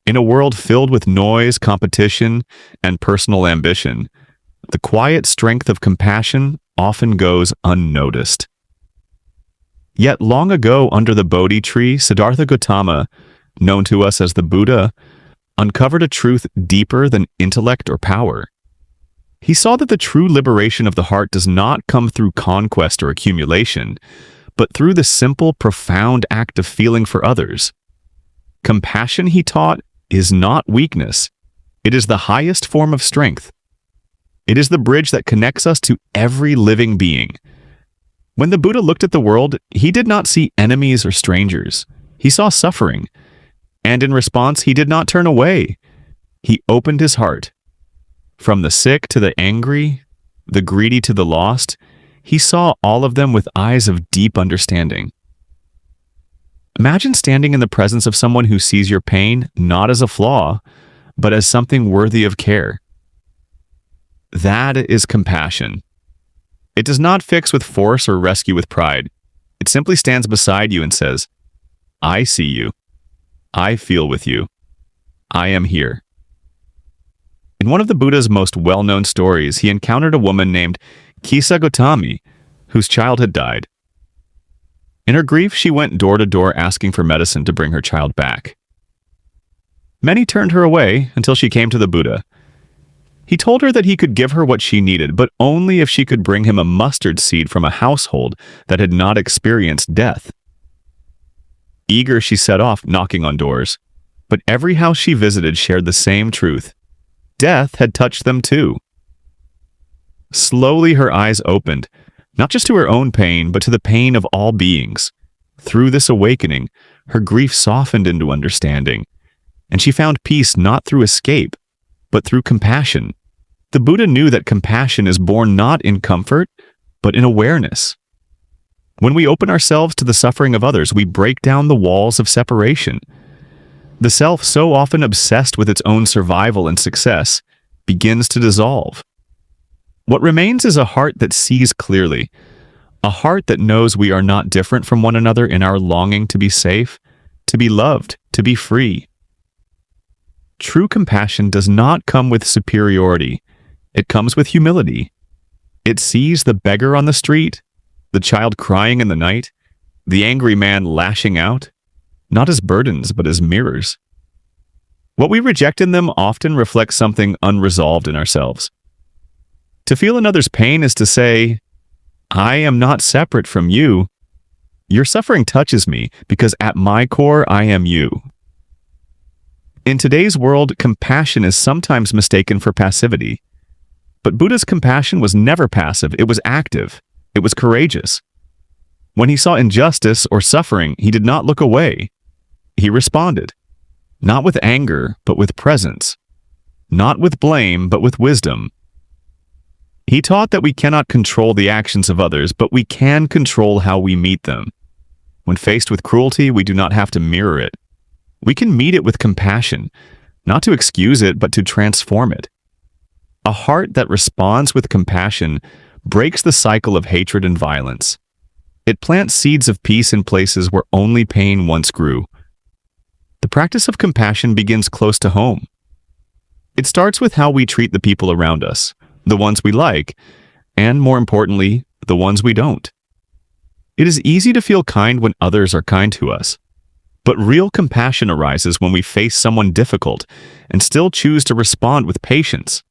In a world filled with noise, competition, and personal ambition, the quiet strength of compassion often goes unnoticed. Yet long ago under the Bodhi tree, Siddhartha Gautama, known to us as the Buddha, uncovered a truth deeper than intellect or power. He saw that the true liberation of the heart does not come through conquest or accumulation, but through the simple, profound act of feeling for others. Compassion, he taught, is not weakness. It is the highest form of strength. It is the bridge that connects us to every living being. When the Buddha looked at the world, he did not see enemies or strangers. He saw suffering. And in response, he did not turn away. He opened his heart. From the sick to the angry, the greedy to the lost, he saw all of them with eyes of deep understanding. Imagine standing in the presence of someone who sees your pain not as a flaw, but as something worthy of care. That is compassion. It does not fix with force or rescue with pride. It simply stands beside you and says, "I see you. I feel with you. I am here." In one of the Buddha's most well-known stories, he encountered a woman named Kisa Gotami, whose child had died. In her grief, she went door to door asking for medicine to bring her child back. Many turned her away until she came to the Buddha. He told her that he could give her what she needed, but only if she could bring him a mustard seed from a household that had not experienced death. Eager, she set off, knocking on doors. But every house she visited shared the same truth. Death had touched them too. Slowly her eyes opened, not just to her own pain, but to the pain of all beings. Through this awakening, her grief softened into understanding, and she found peace not through escape, but through compassion. The Buddha knew that compassion is born not in comfort, but in awareness. When we open ourselves to the suffering of others, we break down the walls of separation. The self, so often obsessed with its own survival and success, begins to dissolve. What remains is a heart that sees clearly, a heart that knows we are not different from one another in our longing to be safe, to be loved, to be free. True compassion does not come with superiority. It comes with humility. It sees the beggar on the street, the child crying in the night, the angry man lashing out, not as burdens, but as mirrors. What we reject in them often reflects something unresolved in ourselves. To feel another's pain is to say, "I am not separate from you. Your suffering touches me because at my core, I am you." In today's world, compassion is sometimes mistaken for passivity. But Buddha's compassion was never passive, it was active. It was courageous. When he saw injustice or suffering, he did not look away. He responded, not with anger, but with presence, not with blame, but with wisdom. He taught that we cannot control the actions of others, but we can control how we meet them. When faced with cruelty, we do not have to mirror it. We can meet it with compassion, not to excuse it, but to transform it. A heart that responds with compassion breaks the cycle of hatred and violence. It plants seeds of peace in places where only pain once grew. The practice of compassion begins close to home. It starts with how we treat the people around us, the ones we like, and more importantly, the ones we don't. It is easy to feel kind when others are kind to us, but real compassion arises when we face someone difficult and still choose to respond with patience.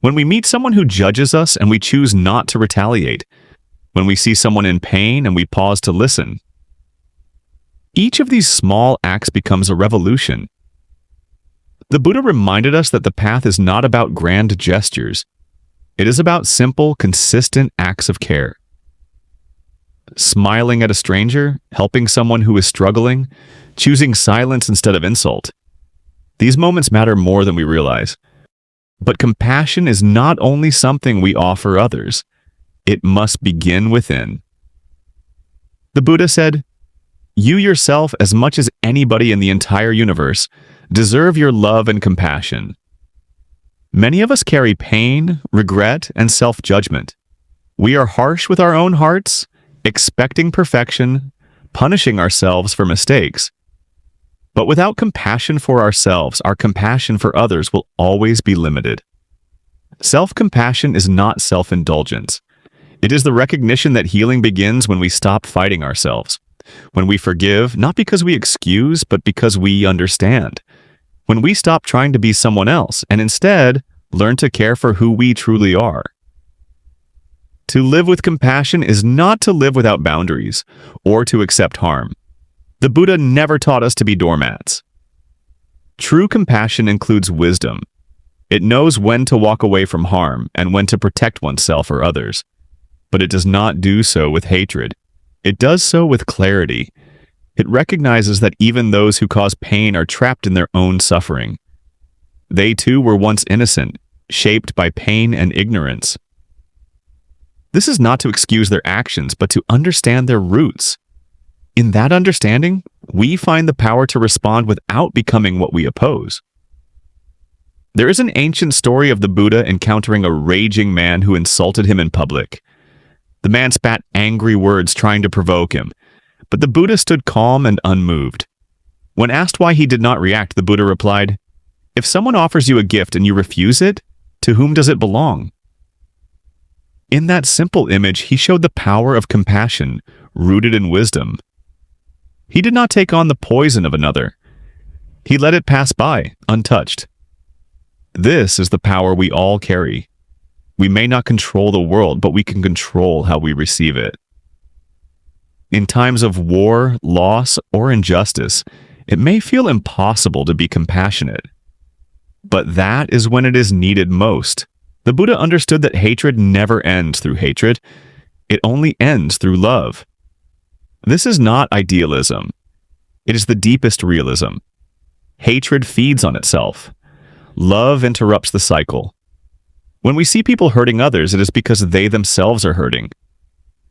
When we meet someone who judges us and we choose not to retaliate. When we see someone in pain and we pause to listen. Each of these small acts becomes a revolution. The Buddha reminded us that the path is not about grand gestures. It is about simple, consistent acts of care. Smiling at a stranger, helping someone who is struggling, choosing silence instead of insult. These moments matter more than we realize. But compassion is not only something we offer others, it must begin within. The Buddha said, "You yourself, as much as anybody in the entire universe, deserve your love and compassion." Many of us carry pain, regret, and self-judgment. We are harsh with our own hearts, expecting perfection, punishing ourselves for mistakes. But without compassion for ourselves, our compassion for others will always be limited. Self-compassion is not self-indulgence. It is the recognition that healing begins when we stop fighting ourselves. When we forgive, not because we excuse, but because we understand. When we stop trying to be someone else and instead learn to care for who we truly are. To live with compassion is not to live without boundaries or to accept harm. The Buddha never taught us to be doormats. True compassion includes wisdom. It knows when to walk away from harm and when to protect oneself or others. But it does not do so with hatred. It does so with clarity. It recognizes that even those who cause pain are trapped in their own suffering. They too were once innocent, shaped by pain and ignorance. This is not to excuse their actions, but to understand their roots. In that understanding, we find the power to respond without becoming what we oppose. There is an ancient story of the Buddha encountering a raging man who insulted him in public. The man spat angry words trying to provoke him, but the Buddha stood calm and unmoved. When asked why he did not react, the Buddha replied, "If someone offers you a gift and you refuse it, to whom does it belong?" In that simple image, he showed the power of compassion, rooted in wisdom. He did not take on the poison of another. He let it pass by, untouched. This is the power we all carry. We may not control the world, but we can control how we receive it. In times of war, loss, or injustice, it may feel impossible to be compassionate. But that is when it is needed most. The Buddha understood that hatred never ends through hatred. It only ends through love. This is not idealism. It is the deepest realism. Hatred feeds on itself. Love interrupts the cycle. When we see people hurting others, it is because they themselves are hurting.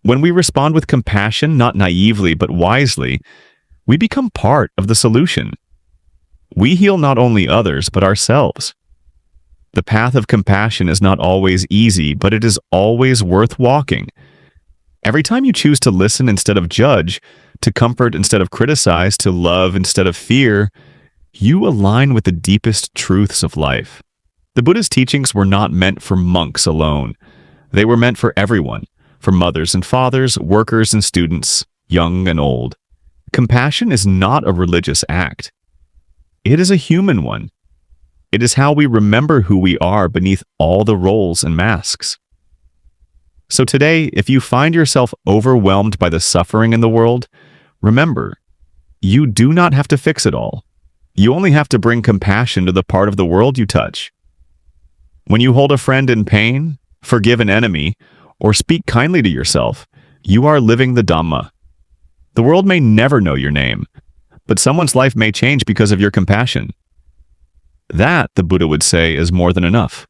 When we respond with compassion, not naively but wisely, we become part of the solution. We heal not only others, but ourselves. The path of compassion is not always easy, but it is always worth walking. Every time you choose to listen instead of judge, to comfort instead of criticize, to love instead of fear, you align with the deepest truths of life. The Buddha's teachings were not meant for monks alone. They were meant for everyone, for mothers and fathers, workers and students, young and old. Compassion is not a religious act. It is a human one. It is how we remember who we are beneath all the roles and masks. So today, if you find yourself overwhelmed by the suffering in the world, remember, you do not have to fix it all. You only have to bring compassion to the part of the world you touch. When you hold a friend in pain, forgive an enemy, or speak kindly to yourself, you are living the Dhamma. The world may never know your name, but someone's life may change because of your compassion. That, the Buddha would say, is more than enough.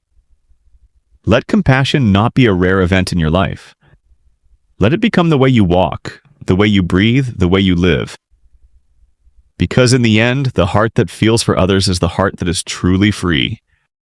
Let compassion not be a rare event in your life. Let it become the way you walk, the way you breathe, the way you live. Because in the end, the heart that feels for others is the heart that is truly free.